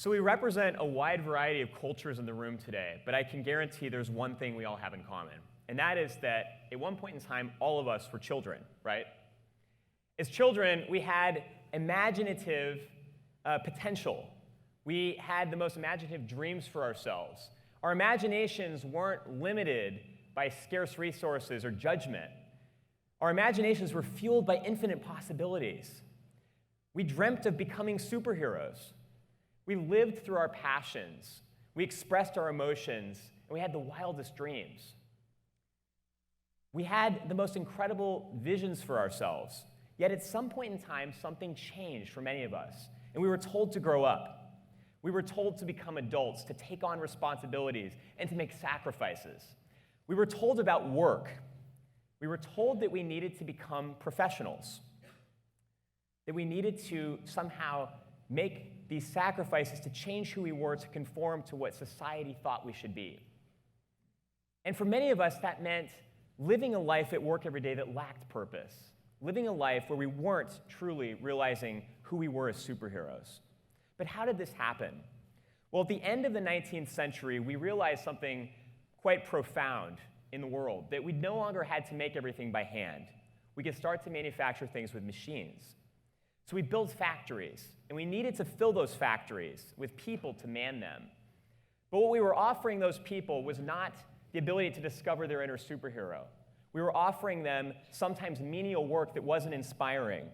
So we represent a wide variety of cultures in the room today, but I can guarantee there's one thing we all have in common, and that is that at one point in time, all of us were children, right? As children, we had imaginative potential. We had the most imaginative dreams for ourselves. Our imaginations weren't limited by scarce resources or judgment. Our imaginations were fueled by infinite possibilities. We dreamt of becoming superheroes. We lived through our passions. We expressed our emotions, and we had the wildest dreams. We had the most incredible visions for ourselves. Yet at some point in time, something changed for many of us, and we were told to grow up. We were told to become adults, to take on responsibilities, and to make sacrifices. We were told about work. We were told that we needed to become professionals, that we needed to somehow make these sacrifices to change who we were, to conform to what society thought we should be. And for many of us, that meant living a life at work every day that lacked purpose, living a life where we weren't truly realizing who we were as superheroes. But how did this happen? Well, at the end of the 19th century, we realized something quite profound in the world, that we no longer had to make everything by hand. We could start to manufacture things with machines. So we built factories, and we needed to fill those factories with people to man them. But what we were offering those people was not the ability to discover their inner superhero. We were offering them sometimes menial work that wasn't inspiring.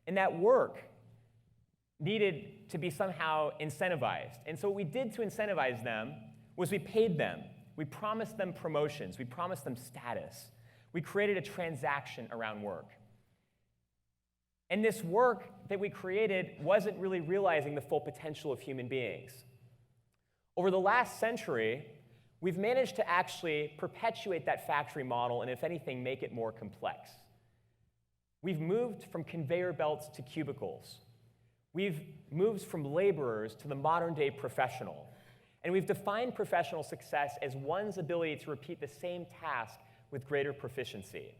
And that work needed to be somehow incentivized. And so what we did to incentivize them was we paid them. We promised them promotions. We promised them status. We created a transaction around work. And this work that we created wasn't really realizing the full potential of human beings. Over the last century, we've managed to actually perpetuate that factory model and, if anything, make it more complex. We've moved from conveyor belts to cubicles. We've moved from laborers to the modern-day professional. And we've defined professional success as one's ability to repeat the same task with greater proficiency.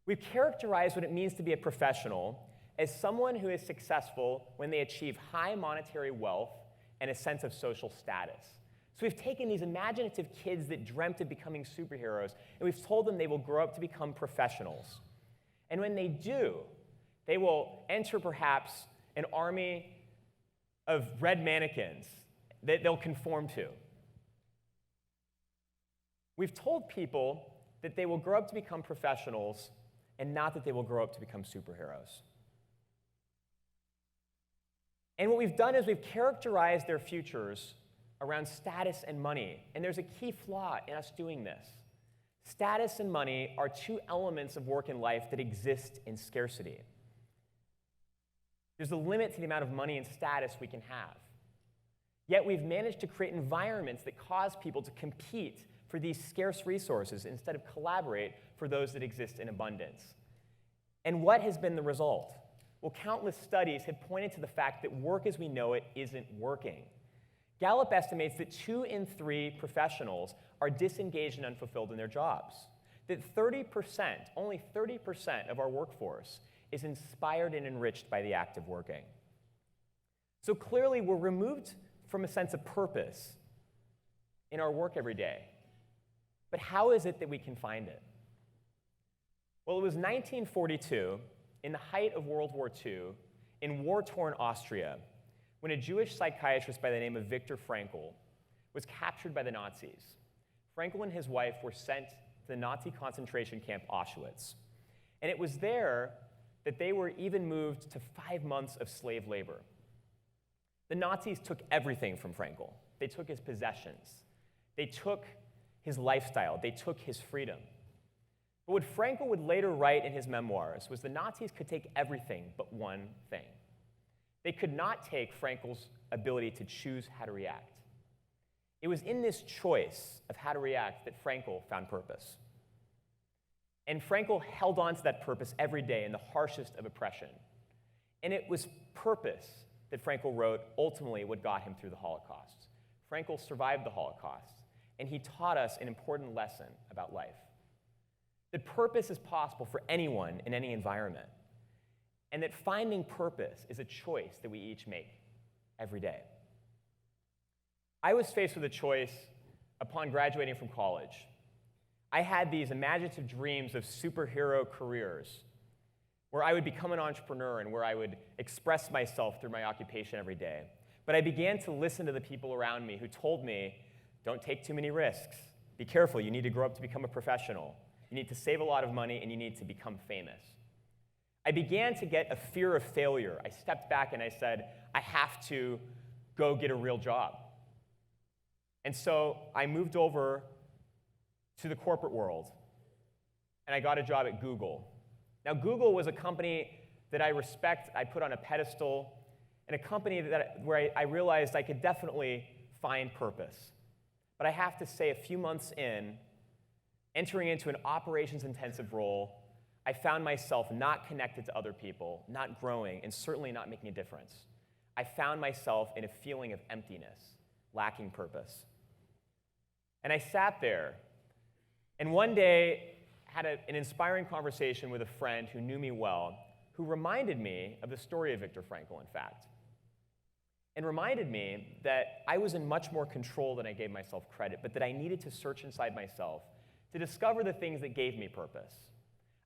We've characterized what it means to be a professional as someone who is successful when they achieve high monetary wealth and a sense of social status. So we've taken these imaginative kids that dreamt of becoming superheroes, and we've told them they will grow up to become professionals. And when they do, they will enter perhaps an army of red mannequins that they'll conform to. We've told people that they will grow up to become professionals and not that they will grow up to become superheroes. And what we've done is we've characterized their futures around status and money. And there's a key flaw in us doing this. Status and money are two elements of work and life that exist in scarcity. There's a limit to the amount of money and status we can have. Yet we've managed to create environments that cause people to compete for these scarce resources instead of collaborate for those that exist in abundance. And what has been the result? Well, countless studies have pointed to the fact that work as we know it isn't working. Gallup estimates that 2 in 3 professionals are disengaged and unfulfilled in their jobs. That 30%, only 30% of our workforce is inspired and enriched by the act of working. So clearly, we're removed from a sense of purpose in our work every day. But how is it that we can find it? Well, it was 1942, in the height of World War II, in war-torn Austria, when a Jewish psychiatrist by the name of Viktor Frankl was captured by the Nazis. Frankl and his wife were sent to the Nazi concentration camp Auschwitz. And it was there that they were even moved to 5 months of slave labor. The Nazis took everything from Frankl. They took his possessions. They took his lifestyle. They took his freedom. But what Frankl would later write in his memoirs was the Nazis could take everything but one thing. They could not take Frankl's ability to choose how to react. It was in this choice of how to react that Frankl found purpose. And Frankl held on to that purpose every day in the harshest of oppression. And it was purpose that Frankl wrote ultimately what got him through the Holocaust. Frankl survived the Holocaust, and he taught us an important lesson about life. That purpose is possible for anyone in any environment, and that finding purpose is a choice that we each make every day. I was faced with a choice upon graduating from college. I had these imaginative dreams of superhero careers where I would become an entrepreneur and where I would express myself through my occupation every day. But I began to listen to the people around me who told me, don't take too many risks. Be careful, you need to grow up to become a professional. You need to save a lot of money, and you need to become famous. I began to get a fear of failure. I stepped back and I said, I have to go get a real job. And so I moved over to the corporate world, and I got a job at Google. Now, Google was a company that I respect, I put on a pedestal, and a company where I realized I could definitely find purpose. But I have to say, a few months in, entering into an operations-intensive role, I found myself not connected to other people, not growing, and certainly not making a difference. I found myself in a feeling of emptiness, lacking purpose. And I sat there, and one day had an inspiring conversation with a friend who knew me well, who reminded me of the story of Viktor Frankl, in fact, and reminded me that I was in much more control than I gave myself credit, but that I needed to search inside myself to discover the things that gave me purpose.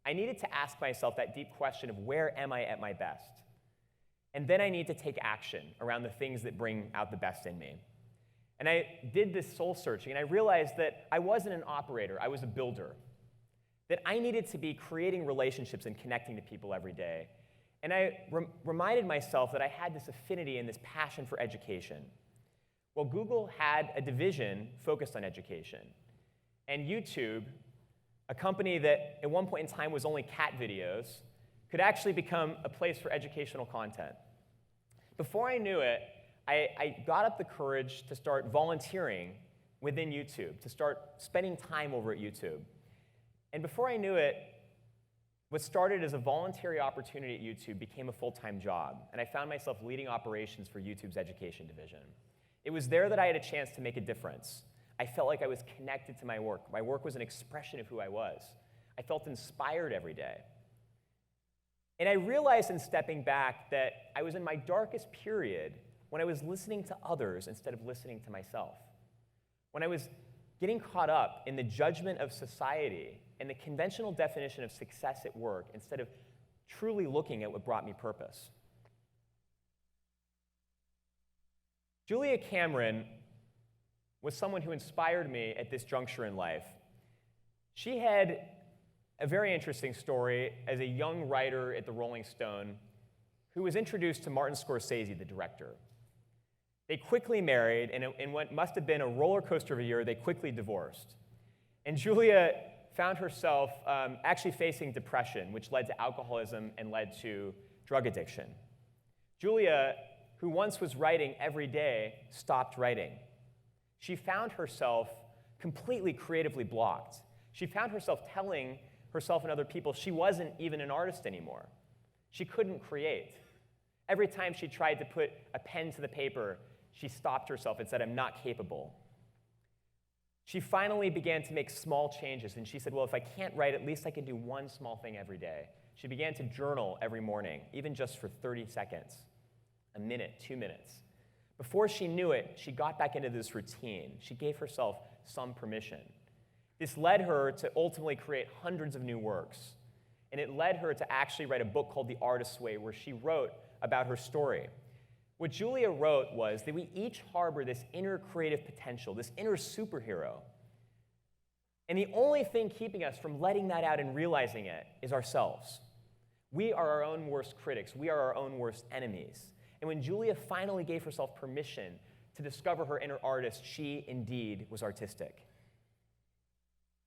I needed to ask myself that deep question of where am I at my best? And then I need to take action around the things that bring out the best in me. And I did this soul searching, and I realized that I wasn't an operator, I was a builder. That I needed to be creating relationships and connecting to people every day. And I reminded myself that I had this affinity and this passion for education. Well, Google had a division focused on education. And YouTube, a company that at one point in time was only cat videos, could actually become a place for educational content. Before I knew it, I got up the courage to start volunteering within YouTube, to start spending time over at YouTube. And before I knew it, what started as a voluntary opportunity at YouTube became a full-time job, and I found myself leading operations for YouTube's education division. It was there that I had a chance to make a difference. I felt like I was connected to my work. My work was an expression of who I was. I felt inspired every day. And I realized in stepping back that I was in my darkest period when I was listening to others instead of listening to myself. When I was getting caught up in the judgment of society and the conventional definition of success at work instead of truly looking at what brought me purpose. Julia Cameron was someone who inspired me at this juncture in life. She had a very interesting story as a young writer at the Rolling Stone who was introduced to Martin Scorsese, the director. They quickly married, and in what must have been a roller coaster of a year, they quickly divorced. And Julia found herself actually facing depression, which led to alcoholism and led to drug addiction. Julia, who once was writing every day, stopped writing. She found herself completely creatively blocked. She found herself telling herself and other people she wasn't even an artist anymore. She couldn't create. Every time she tried to put a pen to the paper, she stopped herself and said, I'm not capable. She finally began to make small changes, and she said, well, if I can't write, at least I can do one small thing every day. She began to journal every morning, even just for 30 seconds, a minute, 2 minutes. Before she knew it, she got back into this routine. She gave herself some permission. This led her to ultimately create hundreds of new works, and it led her to actually write a book called The Artist's Way, where she wrote about her story. What Julia wrote was that we each harbor this inner creative potential, this inner superhero. And the only thing keeping us from letting that out and realizing it is ourselves. We are our own worst critics. We are our own worst enemies. And when Julia finally gave herself permission to discover her inner artist, she indeed was artistic.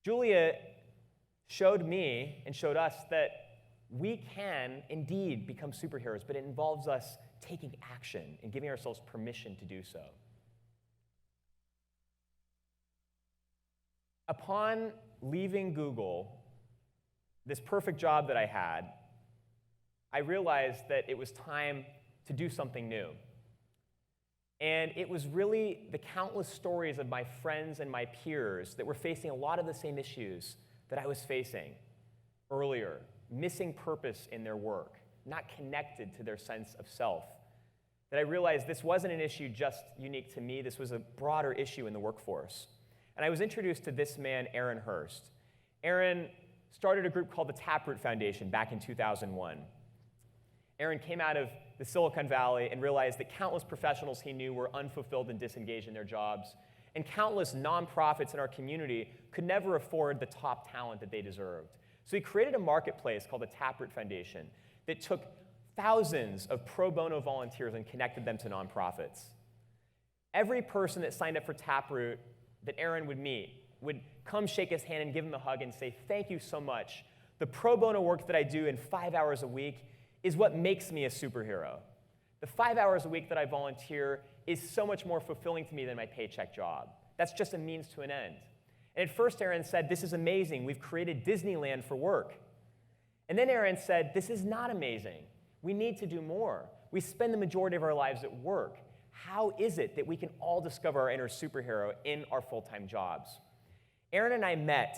Julia showed me and showed us that we can indeed become superheroes, but it involves us taking action and giving ourselves permission to do so. Upon leaving Google, this perfect job that I had, I realized that it was time to do something new. And it was really the countless stories of my friends and my peers that were facing a lot of the same issues that I was facing earlier, missing purpose in their work, not connected to their sense of self, that I realized this wasn't an issue just unique to me. This was a broader issue in the workforce. And I was introduced to this man, Aaron Hurst. Aaron started a group called the Taproot Foundation back in 2001. Aaron came out of the Silicon Valley and realized that countless professionals he knew were unfulfilled and disengaged in their jobs, and countless nonprofits in our community could never afford the top talent that they deserved. So he created a marketplace called the Taproot Foundation that took thousands of pro bono volunteers and connected them to nonprofits. Every person that signed up for Taproot that Aaron would meet would come shake his hand and give him a hug and say, "Thank you so much. The pro bono work that I do in 5 hours a week is what makes me a superhero. The 5 hours a week that I volunteer is so much more fulfilling to me than my paycheck job. That's just a means to an end." And at first Aaron said, "This is amazing. We've created Disneyland for work." And then Aaron said, "This is not amazing. We need to do more. We spend the majority of our lives at work. How is it that we can all discover our inner superhero in our full-time jobs?" Aaron and I met,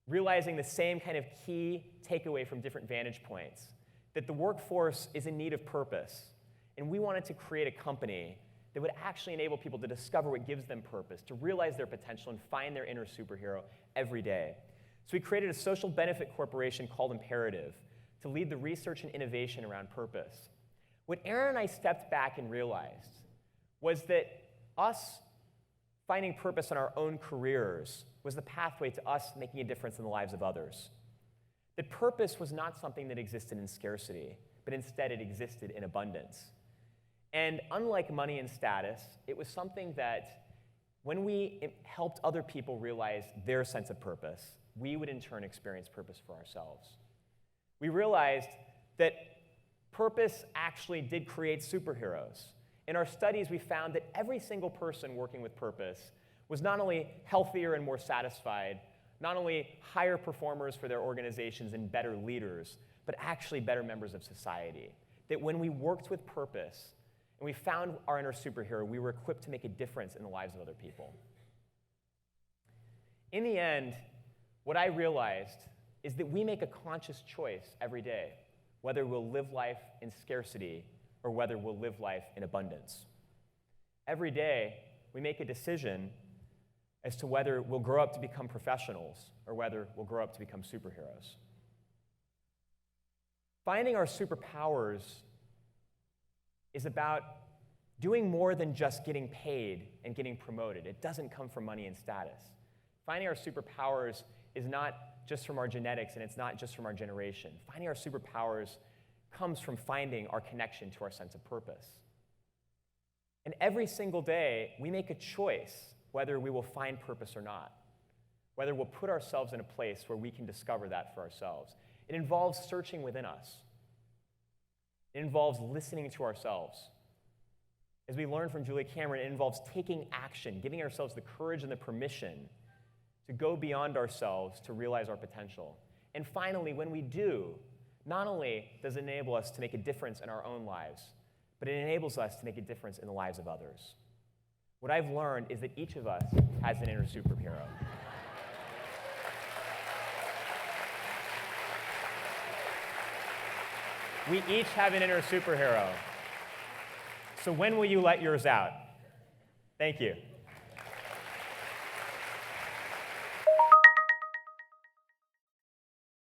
realizing the same kind of key takeaway from different vantage points, that the workforce is in need of purpose, and we wanted to create a company that would actually enable people to discover what gives them purpose, to realize their potential and find their inner superhero every day. So we created a social benefit corporation called Imperative to lead the research and innovation around purpose. What Aaron and I stepped back and realized was that us finding purpose in our own careers was the pathway to us making a difference in the lives of others. That purpose was not something that existed in scarcity, but instead it existed in abundance. And unlike money and status, it was something that when we helped other people realize their sense of purpose, we would in turn experience purpose for ourselves. We realized that purpose actually did create superheroes. In our studies, we found that every single person working with purpose was not only healthier and more satisfied, not only higher performers for their organizations and better leaders, but actually better members of society. That when we worked with purpose and we found our inner superhero, we were equipped to make a difference in the lives of other people. In the end, what I realized is that we make a conscious choice every day, whether we'll live life in scarcity or whether we'll live life in abundance. Every day, we make a decision as to whether we'll grow up to become professionals or whether we'll grow up to become superheroes. Finding our superpowers is about doing more than just getting paid and getting promoted. It doesn't come from money and status. Finding our superpowers is not just from our genetics, and it's not just from our generation. Finding our superpowers comes from finding our connection to our sense of purpose. And every single day, we make a choice whether we will find purpose or not, whether we'll put ourselves in a place where we can discover that for ourselves. It involves searching within us. It involves listening to ourselves. As we learned from Julia Cameron, it involves taking action, giving ourselves the courage and the permission to go beyond ourselves to realize our potential. And finally, when we do, not only does it enable us to make a difference in our own lives, but it enables us to make a difference in the lives of others. What I've learned is that each of us has an inner superhero. We each have an inner superhero. So when will you let yours out? Thank you.